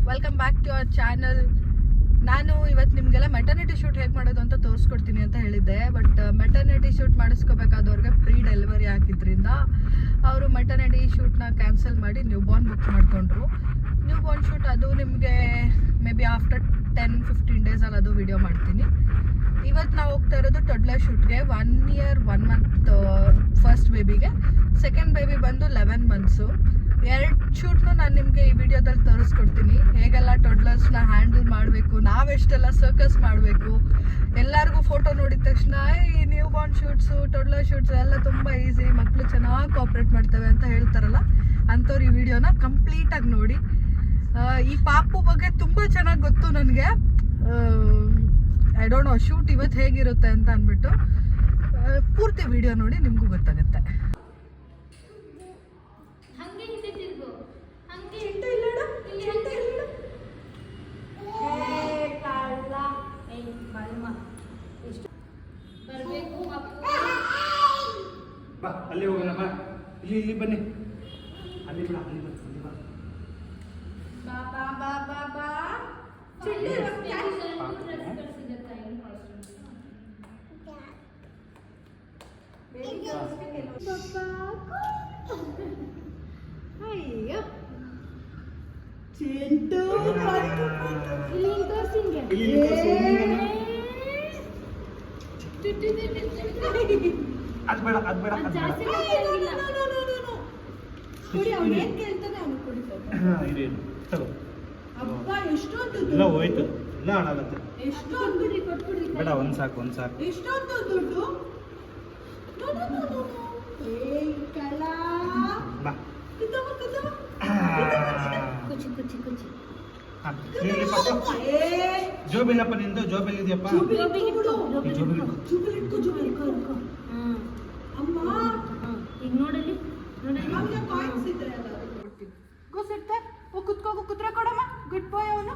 Welcome back to our channel. ನಾನು ಇವತ್ತು ನಿಮಗೆಲ್ಲ ಮೆಟರ್ನಿಟಿ ಶೂಟ್ ಹೇಗೆ ಮಾಡೋದು ಅಂತ ತೋರಿಸ್ಕೊಡ್ತೀನಿ ಅಂತ ಹೇಳಿದ್ದೆ. ಬಟ್ ಮೆಟರ್ನಿಟಿ ಶೂಟ್ ಮಾಡಿಸ್ಕೋಬೇಕಾದವ್ರಿಗೆ ಪ್ರೀ ಡೆಲಿವರಿ ಆಗಿದ್ದರಿಂದ ಅವರು ಮೆಟರ್ನಿಟಿ ಶೂಟ್ನ ಕ್ಯಾನ್ಸಲ್ ಮಾಡಿ ನ್ಯೂ ಬಾರ್ನ್ ಬುಕ್ ಮಾಡಿಕೊಂಡ್ರು. ನ್ಯೂ ಬಾರ್ನ್ ಶೂಟ್ ಅದು ನಿಮಗೆ ಮೇ ಬಿ ಆಫ್ಟರ್ 10-15 ಡೇಸಲ್ಲಿ ಅದು ವಿಡಿಯೋ ಮಾಡ್ತೀನಿ. ಇವತ್ತು ನಾವು ಹೋಗ್ತಾ ಇರೋದು ಟೊಡ್ಲರ್ ಶೂಟ್ಗೆ. 1 year 1 month ಫಸ್ಟ್ ಬೇಬಿಗೆ, ಸೆಕೆಂಡ್ ಬೇಬಿ ಬಂದು 11 months. ಎರಡು ಶೂಟ್ನು ನಾನು ನಿಮಗೆ ಈ ವಿಡಿಯೋದಲ್ಲಿ ತೋರಿಸ್ಕೊಡ್ತೀನಿ. ಹೇಗೆಲ್ಲ ಟೊಡ್ಲರ್ಸ್ನ ಹ್ಯಾಂಡಲ್ ಮಾಡಬೇಕು, ನಾವೆಷ್ಟೆಲ್ಲ ಸರ್ಕಸ್ ಮಾಡಬೇಕು. ಎಲ್ಲರಿಗೂ ಫೋಟೋ ನೋಡಿದ ತಕ್ಷಣ ಈ ನ್ಯೂ ಬಾರ್ನ್ ಶೂಟ್ಸು, ಟೊಡ್ಲರ್ ಶೂಟ್ಸ್ ಎಲ್ಲ ತುಂಬ ಈಸಿ, ಮಕ್ಕಳು ಚೆನ್ನಾಗಿ ಕೋಆಪ್ರೇಟ್ ಮಾಡ್ತವೆ ಅಂತ ಹೇಳ್ತಾರಲ್ಲ, ಅಂಥವ್ರು ಈ ವಿಡಿಯೋನ ಕಂಪ್ಲೀಟಾಗಿ ನೋಡಿ. ಈ ಪಾಪು ಬಗ್ಗೆ ತುಂಬ ಚೆನ್ನಾಗಿ ಗೊತ್ತು ನನಗೆ. ಐ ಡೋಂಟ್ ನೋ ಶೂಟ್ ಇವತ್ತು ಹೇಗಿರುತ್ತೆ ಅಂತ ಅಂದ್ಬಿಟ್ಟು ಪೂರ್ತಿ ವಿಡಿಯೋ ನೋಡಿ ನಿಮಗೂ ಗೊತ್ತಾಗುತ್ತೆ. ಬಾ ಅಲ್ಲಿ ಹೋಗೋಣ, ಬಾ ಇಲ್ಲಿ ಬನ್ನಿ, ಅಲ್ಲಿ ಬಿಡ, ಅಲ್ಲಿ ಬನ್ನಿ, ಅಯ್ಯೋ ಅದ್ ಬೇಡ, ಅದ್ ಬೇಡ, ಅದ್ ಬೇಡ. ತಗೋ, ಇಲ್ಲ ಹೋಯ್ತು, ಇಲ್ಲ ಹಾಳಾಗತ್ತೆ. ಬೇಡ, ಒಂದ್ ಸಾಕು, ಒಂದ್ ಸಾಕು. ಬಾ ಜೋಬಿಲ್ಲಪ್ಪ ನಿಂದು, ಜೋಬಿಲ್ ಇದೆಯಪ್ಪ, ಈಗ ನೋಡಲಿ ಕುತ್ರ ಕೊಡಮ್ಮ. ಗುಡ್ ಬಾಯ್ ಅವನು.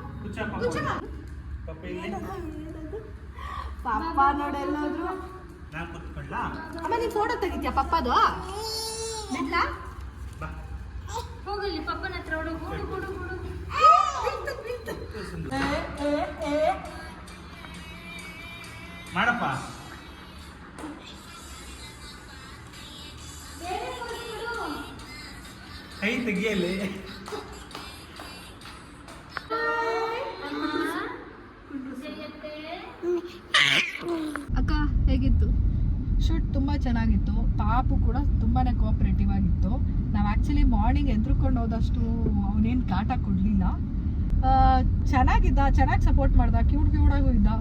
ಪಾಪ ನೋಡೆಲ್ಲೋದ್ರು. ಅಮ್ಮ ನೀನ್ ಫೋಟೋ ತೆಗಿತ್ಯಾ ಪಪ್ಪದು? ಹೋಗಲಿ ಪಪ್ಪನ ಹತ್ರ ಹುಡುಗು. ಮಾಡಪ್ಪ. ಕೈ ತೆಗಿಯಲ್ಲಿ. ಅಕ್ಕ ಹೇಗಿತ್ತು ಶೂಟ್? ತುಂಬ ಚೆನ್ನಾಗಿತ್ತು. ಪಾಪು ಕೂಡ ತುಂಬಾ ಕೋಆಪ್ರೇಟಿವ್ ಆಗಿತ್ತು. ನಾವು ಆ್ಯಕ್ಚುಲಿ ಮಾರ್ನಿಂಗ್ ಎದ್ರುಕೊಂಡು ಹೋದಷ್ಟು ಅವನೇನು ಕಾಟ ಕೊಡಲಿಲ್ಲ. ಚೆನ್ನಾಗಿದ್ದ, ಚೆನ್ನಾಗಿ ಸಪೋರ್ಟ್ ಮಾಡ್ದ, ಕ್ಯೂಟಾಗೂ ಇದ್ದ.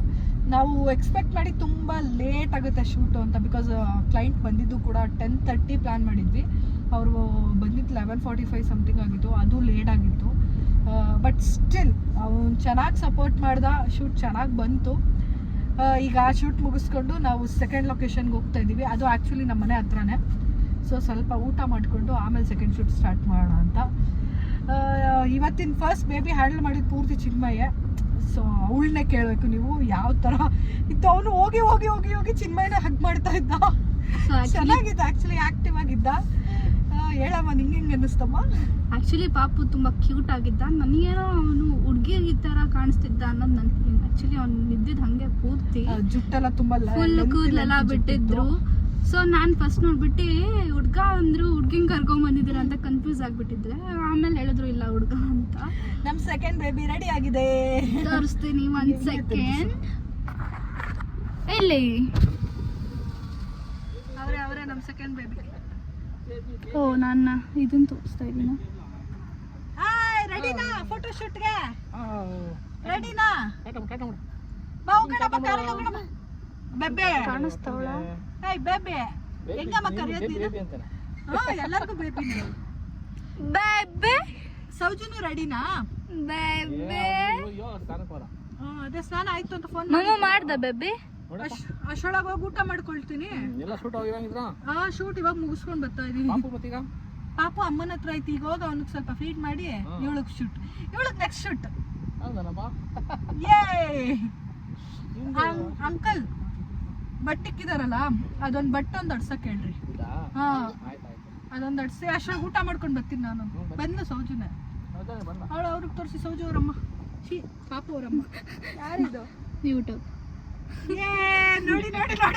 ನಾವು ಎಕ್ಸ್ಪೆಕ್ಟ್ ಮಾಡಿ ತುಂಬ ಲೇಟ್ ಆಗುತ್ತೆ ಶೂಟು ಅಂತ, ಬಿಕಾಸ್ ಕ್ಲೈಂಟ್ ಬಂದಿದ್ದು ಕೂಡ 10:30 ಪ್ಲ್ಯಾನ್ ಮಾಡಿದ್ವಿ. ಅವರು ಬಂದಿದ್ದು 11:45 ಸಮಥಿಂಗ್ ಆಗಿತ್ತು, ಅದು ಲೇಟ್ ಆಗಿತ್ತು. ಬಟ್ ಸ್ಟಿಲ್ ಅವನು ಚೆನ್ನಾಗಿ ಸಪೋರ್ಟ್ ಮಾಡ್ದ, ಶೂಟ್ ಚೆನ್ನಾಗಿ ಬಂತು. ಈಗ ಆ ಶೂಟ್ ಮುಗಿಸ್ಕೊಂಡು ನಾವು ಸೆಕೆಂಡ್ ಲೊಕೇಶನ್ಗೆ ಹೋಗ್ತಾ ಇದ್ದೀವಿ. ಅದು ಆ್ಯಕ್ಚುಲಿ ನಮ್ಮ ಮನೆ ಹತ್ರನೇ. ಸೊ ಸ್ವಲ್ಪ ಊಟ ಮಾಡಿಕೊಂಡು ಆಮೇಲೆ ಸೆಕೆಂಡ್ ಶೂಟ್ ಸ್ಟಾರ್ಟ್ ಮಾಡೋಣ ಅಂತ. ಇವತ್ತಿನ ಫಸ್ಟ್ ಬೇಬಿ ಹ್ಯಾಂಡಲ್ ಮಾಡಿದ್ದು ಪೂರ್ತಿ ಚಿನ್ಮಯ್ಯ. ಸೊ ಅವಳನ್ನೇ ಕೇಳಬೇಕು ನೀವು ಯಾವ ಥರ ಇತ್ತು. ಅವನು ಹೋಗಿ ಹೋಗಿ ಹೋಗಿ ಹೋಗಿ ಚಿನ್ಮಯ್ಯನ ಹಗ್ ಮಾಡ್ತಾ ಇದ್ದ. ಚೆನ್ನಾಗಿದ್ದ, ಆ್ಯಕ್ಚುಲಿ ಆ್ಯಕ್ಟಿವ್ ಆಗಿದ್ದ. ಹೇಳಮ್ಮ ನಿಂಗೆ ಹೆಂಗೆ ಅನ್ನಿಸ್ತಮ್ಮ? ಆ್ಯಕ್ಚುಲಿ ಪಾಪು ತುಂಬ ಕ್ಯೂಟ್ ಆಗಿದ್ದ. ನನಗೇನೋ ಅವನು ಹುಡುಗಿ ಈ ಥರ ಕಾಣಿಸ್ತಿದ್ದ ಅನ್ನೋದು ನನ್ನ ಫೀಲಿಂಗ್. ಆ್ಯಕ್ಚುಲಿ ಅವ್ನು ನಿದ್ದಿದ್ದು ಹಾಗೆ ಪೂರ್ತಿ ಜುಟ್ಟೆಲ್ಲ ತುಂಬ ಫುಲ್ ಕೂದಲೆಲ್ಲ ಬಿಟ್ಟಿದ್ರು. ಸೊ ನಾನು ಫಸ್ಟ್ ನೋಡ್ಬಿಟ್ಟು ಹುಡ್ಗ ಅಂದ್ರು, ಹುಡ್ಗಿನ ಕರ್ಕೊಂಬಂದಿದ್ದೀರ ಅಂತ ಕನ್ಫ್ಯೂಸ್ ಆಗಿಬಿಟ್ಟಿದ್ರೆ. ಆಮೇಲೆ ಹೇಳಿದ್ರು ಇಲ್ಲ ಹುಡ್ಗ ಅಂತ. ನಮ್ಮ ಸೆಕೆಂಡ್ ಬೇಬಿ ರೆಡಿ ಆಗಿದೆ, ತೋರಿಸ್ತೀನಿ. 1 second. ಎಲ್ಲಿ? ಅವರೇ ನಮ್ಮ ಸೆಕೆಂಡ್ ಬೇಬಿ. ಓ ನಾನು ಇದನ್ನ ತೋರಿಸ್ತಾ ಇದ್ದೀನ. ಹಾಯ್, ರೆಡಿನಾ ಫೋಟೋ ಶೂಟ್ಗೆ? ರೆಡಿನಾ? ಬಾ ಹೋಗೋಣ, ಕಾರಲ್ಲಿ ಹೋಗೋಣ. ಬೆಬ್ಬೆ ಕಾಣಿಸ್ತಾವಳ? ಹಾಯ್ ಬೆಬ್ಬೆ, ಹೆಂಗಮ್ಮ ಕರೆಯೋದು ನೀನು? ಎಲ್ಲರಿಗೂ ಬೇಬಿ. ಬೆಬ್ಬೆ ಸೌಜನು ರೆಡಿನಾ? ಬೆಬ್ಬೆ ಅದೇ ಸ್ನಾನ ಆಯ್ತು ಅಂತ ಫೋನ್ ಮಮ್ಮ ಮಾಡ್ದ ಬೆಬ್ಬೆ. ಅಷ್ಟೊಳಗೆ ಹೋಗಿ ಊಟ ಮಾಡ್ಕೊಳ್ತೀನಿ. ಶೂಟ್ ಇವಾಗ ಮುಗಿಸ್ಕೊಂಡು ಬರ್ತಾ ಇದೀನಿ. ಪಾಪು ಅಮ್ಮನ ಹತ್ರ ಐತಿ. ಈಗ ಹೋಗ ಅವನಿಗೆ ಸ್ವಲ್ಪ ಫೀಡ್ ಮಾಡಿ ಇವಳಿಗೆ ಶೂಟ್, ಇವಳಿಗೆ ನೆಕ್ಸ್ಟ್ ಶೂಟ್. ಅಂಕಲ್ ಬಟ್ಟಿಕ್ಕಿದಾರಲ್ಲ, ಅದೊಂದು ಬಟ್ಟೊಂದು ಅಡ್ಸಕ್ ಹೇಳ್ರಿ. ಹಾ ಅದೊಂದು ಅಡ್ಸಿ ಅಷ್ಟಾಗಿ ಊಟ ಮಾಡ್ಕೊಂಡು ಬರ್ತೀನಿ ನಾನು. ಬಂದು ಸೌಜನ್ಯ ಅವಳು ಅವ್ರಿಗೆ ತೋರಿಸಿ ಸೌಜು ಅವರಮ್ಮ ಪಾಪು ಅವರಮ್ಮ ಯಾರಿದು ಯೂಟ್ಯೂಬ್ ನೋಡಿ ನೋಡಿ ನೋಡಿ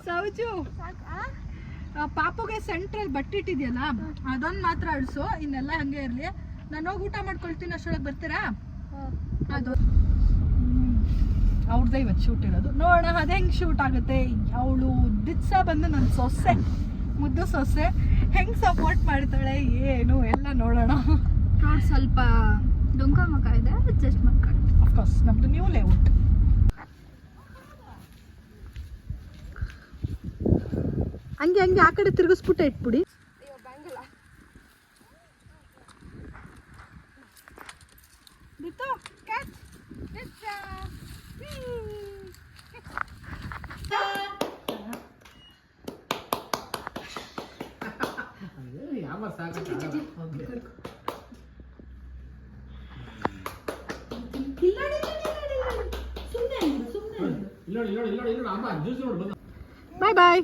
ಸೌಜು ಪಾಪುಗೆ ಸೆಂಟ್ರಲ್ ಬಟ್ಟಿಟ್ಟಿದ್ಯಲ್ಲ ಅದೊಂದು ಮಾತ್ರ ಅಳಿಸು, ಇನ್ನೆಲ್ಲ ಹಂಗೆ ಇರಲಿ. ನಾನು ಹೋಗಿ ಊಟ ಮಾಡ್ಕೊಳ್ತೀನಿ, ಅಷ್ಟೊಳಗೆ ಬರ್ತೀರಾ? ಅದು ಅವ್ರದ್ದೇ ಇವತ್ತು ಶೂಟ್ ಇರೋದು. ನೋಡೋಣ ಅದು ಹೆಂಗೆ ಶೂಟ್ ಆಗುತ್ತೆ. ಅವಳು ದಿತ್ಸ ಬಂದು ನನ್ನ ಸೊಸೆ, ಮುದ್ದು ಸೊಸೆ, ಹೆಂಗೆ ಸಪೋರ್ಟ್ ಮಾಡ್ತಾಳೆ ಏನು ಎಲ್ಲ ನೋಡೋಣ. ರೋಡ್ ಸ್ವಲ್ಪ ಡೊಂಕ ಮಕ ಇದೆ, ಅಡ್ಜಸ್ಟ್ ಮಾಡ್ಕೊಂಡು. ಅಫ್ಕೋರ್ಸ್ ನಮ್ದು ನ್ಯೂ ಲೇಔಟ್. ಹಂಗೆ ಹಂಗೆ ಆ ಕಡೆ ತಿರುಗಿಸ್ಬಿಟ್ಟೆ ಇಟ್ಬಿಡಿ. ಬಾಯ್ ಬಾಯ್.